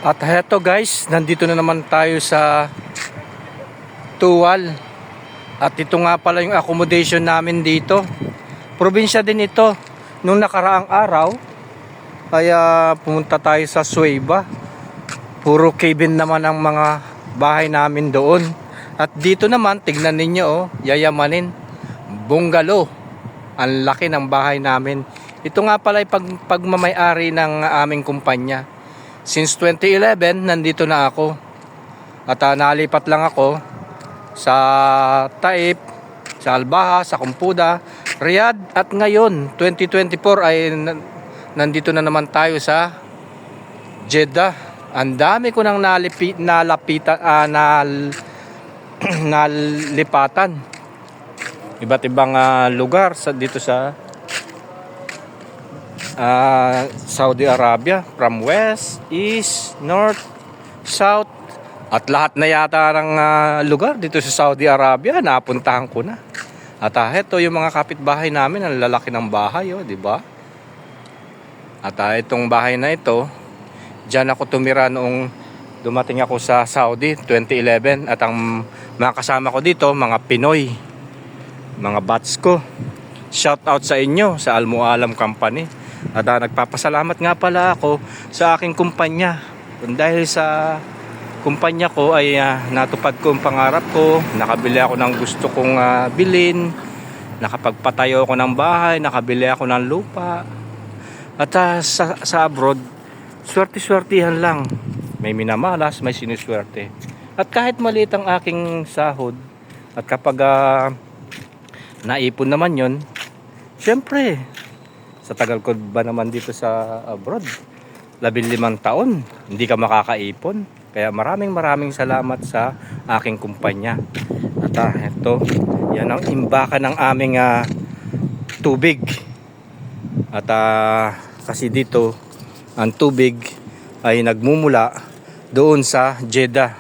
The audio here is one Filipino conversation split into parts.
At heto guys, nandito na naman tayo sa Tuwal. At ito nga pala yung accommodation namin dito. Probinsya din ito. Nung nakaraang araw, kaya pumunta tayo sa Sueva. Puro cabin naman ang mga bahay namin doon. At dito naman, tignan ninyo yayamanin. Bungalow. Ang laki ng bahay namin. Ito nga pala ay pagmamayari ng aming kumpanya. Since 2011, nandito na ako. At nalipat lang ako sa Taip, sa Albaha, sa Kumpuda, Riyadh. At ngayon, 2024 ay nandito na naman tayo sa Jeddah. Ang dami ko nang nalipatan. Iba't ibang lugar dito sa Saudi Arabia, from west, east, north, south, at lahat na yata ng lugar dito sa Saudi Arabia napuntahan ko na. At ito yung mga kapitbahay namin, ang lalaki ng bahay, di ba? At itong bahay na ito, diyan ako tumira noong dumating ako sa Saudi 2011. At ang mga kasama ko dito, mga Pinoy, mga bats ko. Shout out sa inyo sa Al Mualam Company. At nagpapasalamat nga pala ako sa aking kumpanya. Dahil sa kumpanya ko ay natupad ko ang pangarap ko. Nakabili ako ng gusto kong bilhin. Nakapagpatayo ako ng bahay. Nakabili ako ng lupa. At sa abroad, swerte-swertihan lang. May minamalas, may sinuswerte. At kahit maliit ang aking sahod, at kapag naipon naman yon, syempre, sa tagal ko ba naman dito sa abroad, 15 taon, hindi ka makakaipon. Kaya maraming salamat sa aking kumpanya. At ito, yan ang imbakan ng aming tubig. At kasi dito, ang tubig ay nagmumula doon sa Jeddah.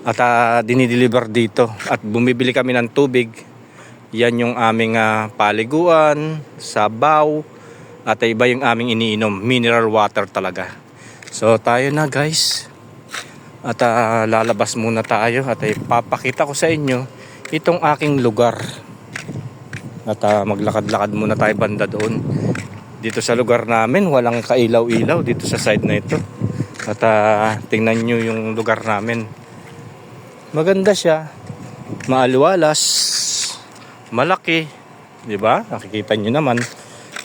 At dinideliver dito. At bumibili kami ng tubig. Yan yung aming paliguan, sabaw, at iba yung aming iniinom, mineral water talaga. So tayo na guys. At lalabas muna tayo at ipapakita ko sa inyo itong aking lugar. At maglakad-lakad muna tayo banda doon. Dito sa lugar namin, walang kailaw-ilaw dito sa side na ito. At tingnan nyo yung lugar namin. Maganda siya, maaliwalas, malaki, di ba? Nakikita nyo naman.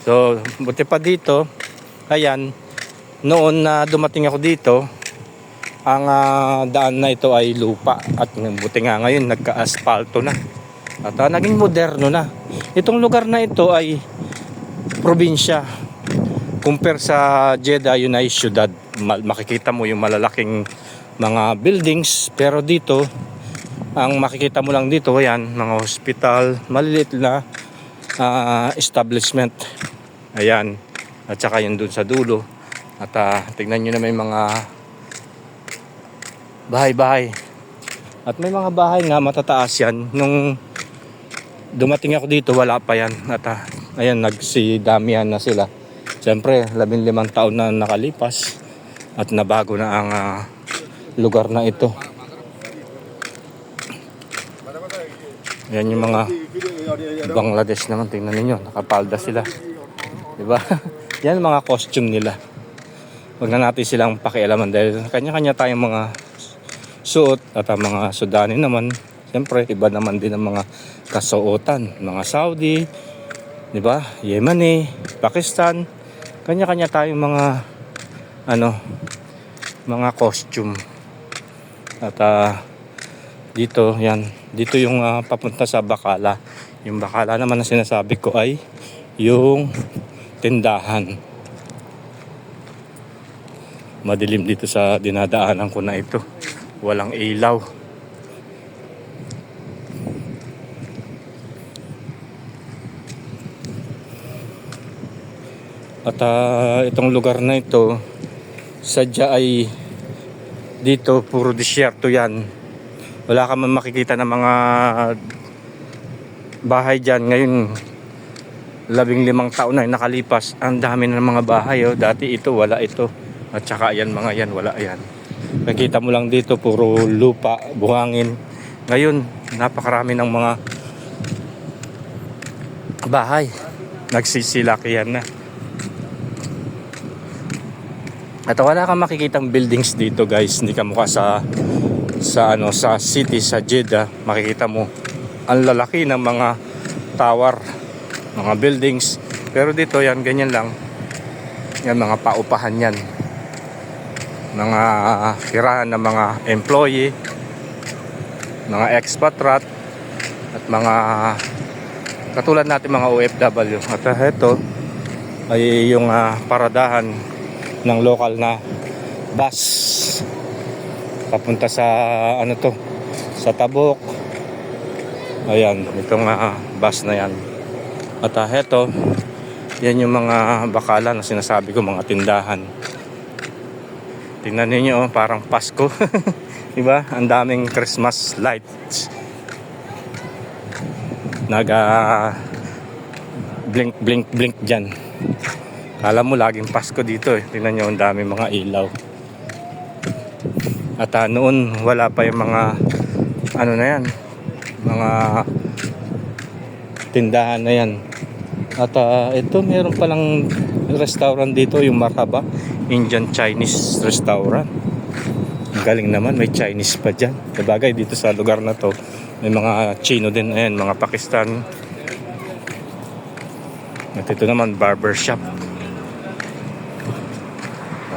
So, buti pa dito. Ayan, noon na dumating ako dito, ang daan na ito ay lupa. At buti nga ngayon, nagka-aspalto na. At naging moderno na. Itong lugar na ito ay probinsya. Compare sa Jeddah, yun ay syudad. Makikita mo yung malalaking mga buildings. Pero dito, ang makikita mo lang dito, ayan, mga hospital, maliliit na establishment. Ayan. At saka yun dun sa dulo. At tignan nyo na may mga bahay-bahay. At may mga bahay nga matataas yan. Nung dumating ako dito, wala pa yan. At ayan, nagsidamihan na sila. Siyempre, 15 taon na nakalipas. At nabago na ang lugar na ito. Yan yung mga Bangladesh naman, tingnan niyo, nakapalda sila. 'Di ba? Yan mga costume nila. Wag na natin silang pakialaman dahil kanya-kanya tayong mga suot at ang mga Sudani naman, siyempre iba naman din ang mga kasuotan, mga Saudi, 'di ba? Yemeni, Pakistan, kanya-kanya tayong mga mga costume. At dito, yan. Dito yung papunta sa Bacala. Yung Bacala naman na sinasabi ko ay yung tindahan. Madilim dito sa dinadaanan ko na ito. Walang ilaw. At itong lugar na ito, sadya ay dito puro disyerto yan. Wala ka man makikita ng mga bahay dyan. Ngayon 15 taon na nakalipas, ang dami na ng mga bahay. Dati ito, wala ito. At saka yan mga yan, wala yan. Nakita mo lang dito, puro lupa, buhangin. Ngayon, napakarami ng mga bahay. Nagsisilakihan na. At wala kang makikitang buildings dito guys. Hindi ka mukha sa city, sa Jeddah. Makikita mo ang lalaki ng mga tower, mga buildings. Pero dito yan, ganyan lang. Yan, mga paupahan yan. Mga tirahan ng mga employee, mga expatriate, at mga katulad natin mga OFW. At ito ay yung paradahan ng local na bus papunta sa sa Tabuk. Ayan, itong bus na yan. At ito, yan yung mga bakala na sinasabi ko, mga tindahan. Tingnan niyo, parang Pasko. Diba? Ang daming Christmas lights. Blink blink blink dyan. Kala mo laging Pasko dito eh. Tingnan nyo, ang daming mga ilaw. At noon wala pa yung mga na yan, mga tindahan na yan. At ito, meron palang restaurant dito, yung Marhaba Indian Chinese restaurant. Ang galing naman, may Chinese pa dyan. Sabagay dito sa lugar na to may mga Chino din, ayan, mga Pakistan. At ito naman, barber shop.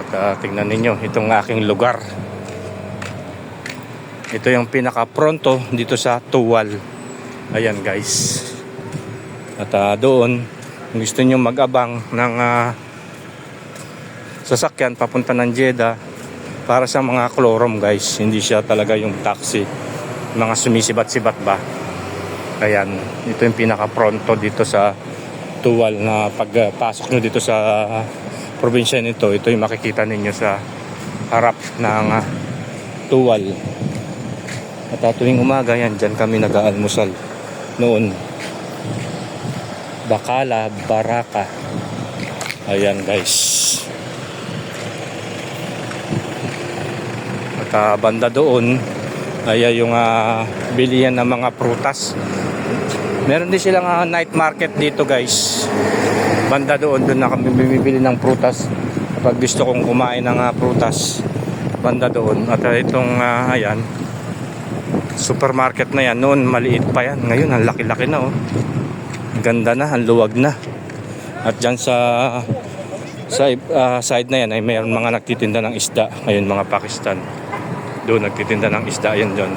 At tingnan ninyo itong aking lugar. Ito yung pinaka pronto dito sa Tuwal. Ayan guys. At doon, kung gusto nyo mag-abang ng sasakyan papunta ng Jeddah, para sa mga klorom guys, hindi siya talaga yung taxi, mga sumisibat-sibat ba. Ayan, ito yung pinaka pronto dito sa Tuwal, na pagpasok nyo dito sa probinsya nito, ito yung makikita ninyo sa harap ng Tuwal. At tuwing umaga yan, dyan kami nag-aalmusal noon. Bakala Baraka. Ayan guys. At banda doon ay yung bilihan ng mga prutas. Meron din silang night market dito guys. Banda doon na kami bibili ng prutas. Kapag gusto kong kumain ng prutas, banda doon. At itong ayan, supermarket na yan, noon maliit pa yan. Ngayon ang laki-laki na oh. Ganda na, ang luwag na. At dyan sa side na yan ay mayroon mga nagtitinda ng isda. Ayun, mga Pakistan. Doon nagtitinda ng isda yan dyan.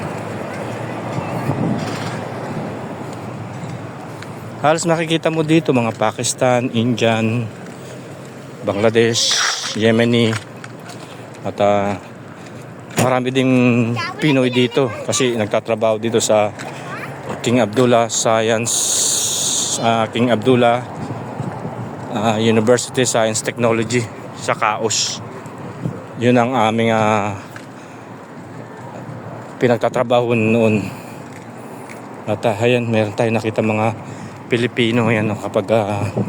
Halos makikita mo dito mga Pakistan, Indian, Bangladesh, Yemeni. At marami ding Pinoy dito kasi nagtatrabaho dito sa King Abdullah King Abdullah University Science Technology sa Kaos. Yun ang aming pinagtatrabaho noon. At ayan, meron tayo nakita mga Pilipino yan, kapag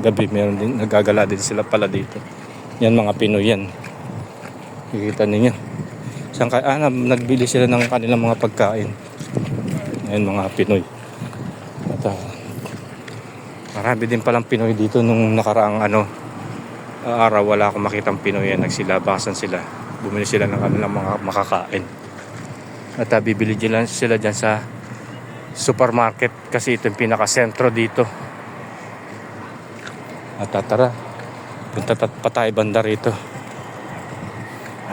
gabi meron din, nagagala din sila pala dito. Yan mga Pinoy yan. Kikita ninyo. Nagbili sila ng kanilang mga pagkain. Ayan, mga Pinoy. At marami din palang Pinoy dito nung nakaraang araw. Wala akong makitang Pinoy yan. Nagsilabasan sila. Bumili sila ng kanilang mga makakain. At bibili sila dyan sa supermarket kasi ito yung pinaka-sentro dito. At tara, punta pa tayo banda rito.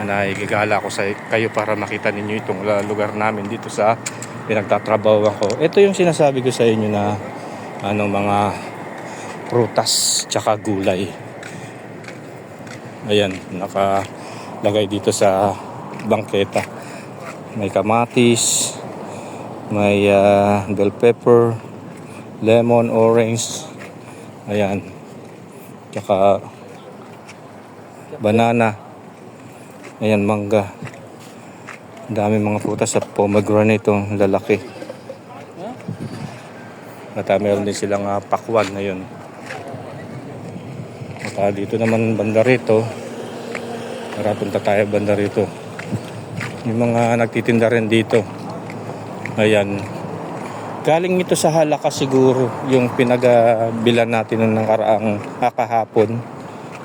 Igagala ko sa kayo para makita ninyo itong lugar namin dito sa pinagtatrabahoan ko. Ito yung sinasabi ko sa inyo na mga prutas tsaka gulay. Ayan, nakalagay dito sa bangketa. May kamatis, may bell pepper, lemon, orange. Ayan. Tsaka banana. Ayan, mangga. Dami mga prutas sa pomegranate itong lalaki. At meron din silang pakwan na yun. At dito naman banda rito, Tara, punta tayo banda rito. Yung mga nagtitinda rin dito. Ayan. Galing ito sa Halaka siguro, yung pinagabilan natin nung nakaraang kahapon.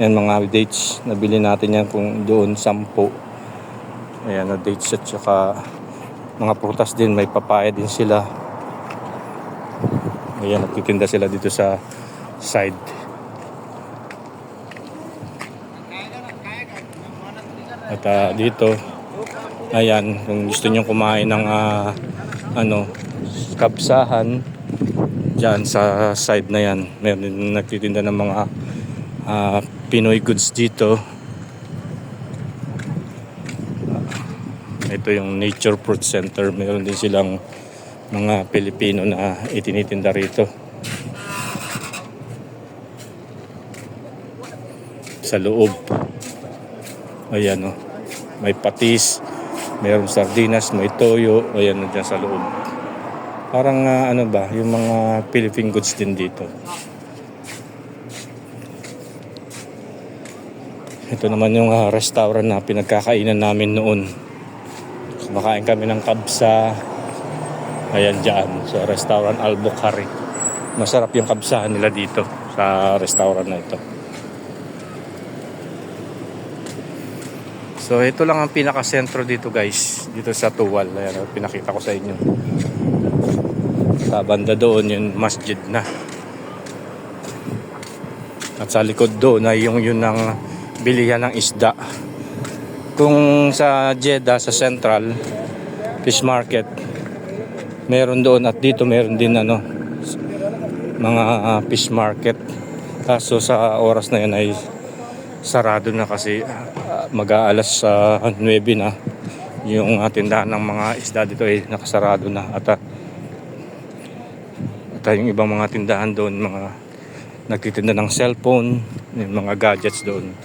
Yan mga dates, nabili natin yan kung doon 10. Ayan na dates at saka mga prutas din, may papaya din sila. Ayan, nagtitinda sila dito sa side. At dito, ayan, kung gusto nyo kumain ng kapsahan, dyan sa side na yan, meron din nagtitinda ng mga Pinoy goods dito. Ito yung Nature Fruit Center, meron din silang mga Pilipino na itinitinda rito. Sa loob, ayan, may patis, mayroong sardinas, may toyo, ayan dyan sa loob. Parang yung mga Philippine goods din dito. Ito naman yung restaurant na pinagkakainan namin noon. Kumakain kami ng kabsa. Ayan dyan sa restaurant Al-Bukhari. Masarap yung kabsahan nila dito sa restaurant na ito. So ito lang ang pinaka-sentro dito guys, dito sa Tuwal. Ayan, pinakita ko sa inyo. Sa banda doon yung masjid na. At sa likod doon ay yun ang bilihan ng isda. Kung sa Jeddah, sa Central Fish Market, meron doon, at dito meron din mga fish market. Kaso sa oras na yun ay sarado na kasi mag-aalas 9 na. Yung tindahan ng mga isda dito ay nakasarado na. At yung ibang mga tindahan doon, mga nagtitinda ng cellphone, yung mga gadgets doon.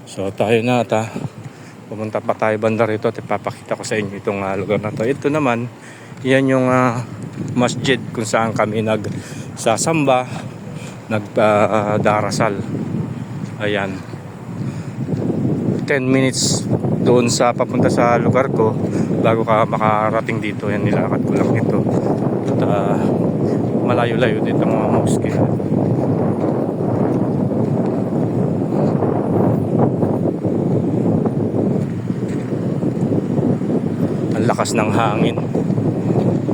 So tayo na pumunta pa tayo banda rito at ipapakita ko sa inyo itong lugar na to. Ito naman, yan yung masjid kung saan kami nagsasamba, nagdarasal. Ayan, 10 minutes doon sa papunta sa lugar ko bago ka makarating dito. Yan, nilakad ko lang ito. At malayo-layo dito mga mosque. Ang lakas ng hangin.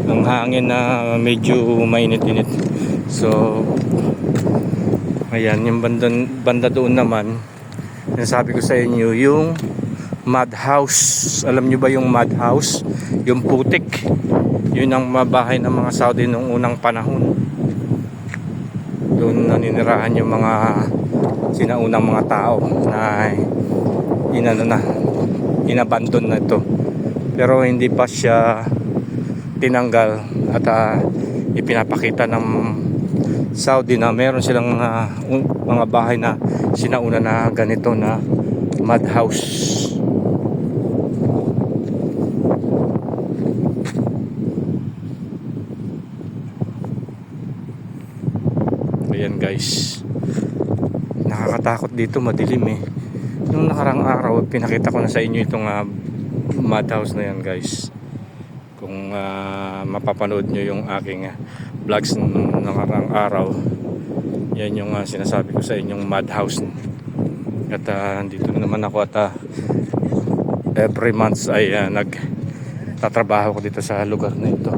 Ang hangin na medyo mainit-init. So ayan, yung banda doon naman, nasabi ko sa inyo, yung madhouse. Alam nyo ba yung madhouse? Yung putik. Yun ang mabahay ng mga Saudi noong unang panahon. Doon naninirahan yung mga sinaunang mga tao na inabandon na ito. Pero hindi pa siya tinanggal at ipinapakita ng Saudi na meron silang mga bahay na sinauna na ganito na madhouse. Ayan guys, nakakatakot dito, madilim eh. Nung nakarang araw pinakita ko na sa inyo itong madhouse na yan guys. Kung mapapanood nyo yung aking vlogs nung nakarang araw, yan yung sinasabi ko sa inyong madhouse. At dito naman ako at every month ay nagtatrabaho ko dito sa lugar na ito.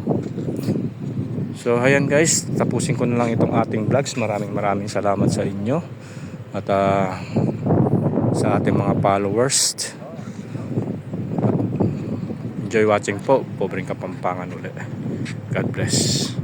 So ayan guys, tapusin ko na lang itong ating vlogs. Maraming salamat sa inyo at sa ating mga followers. Enjoy watching po. Pobreng Kapampangan ulit. God bless.